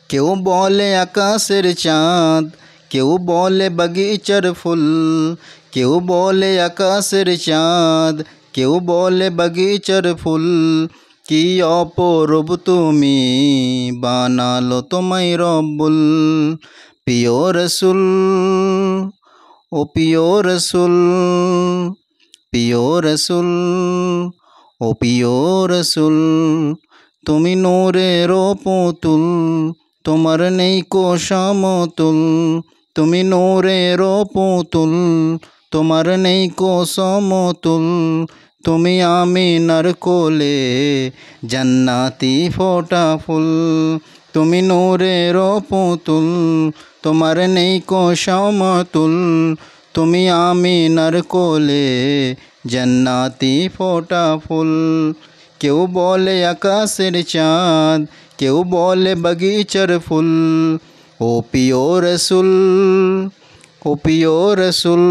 কেউ বলে আকাশের চাঁদ, কেউ বলে বাগিচার ফুল, কেউ বলে আকাশের চাঁদ, কেউ বলে বাগিচার ফুল। কি অপরূপ তুমি, বানালো তোমায় রব্বুল। প্রিয় রসুল, ও প্রিয় রসুল, প্রিয় রসুল, ও প্রিয় রসুল। তুমি নূরের পুতুল, তোমার নেই কো সমতুল। তুমি নূরের পুতুল, তোমার নেই কো সমতুল। তুমি আমিনার কোলে জান্নাতি ফোটা ফুল। তুমি নূরের পুতুল, তোমার নেই কো সমতুল। তুমি আমিনার কোলে জান্নাতি ফোটা ফুল। কেউ বলে আকাশের চাঁদ, কেউ বলে বাগিচার ফুল। ও প্রিয় রসুল, ও প্রিয় রসুল।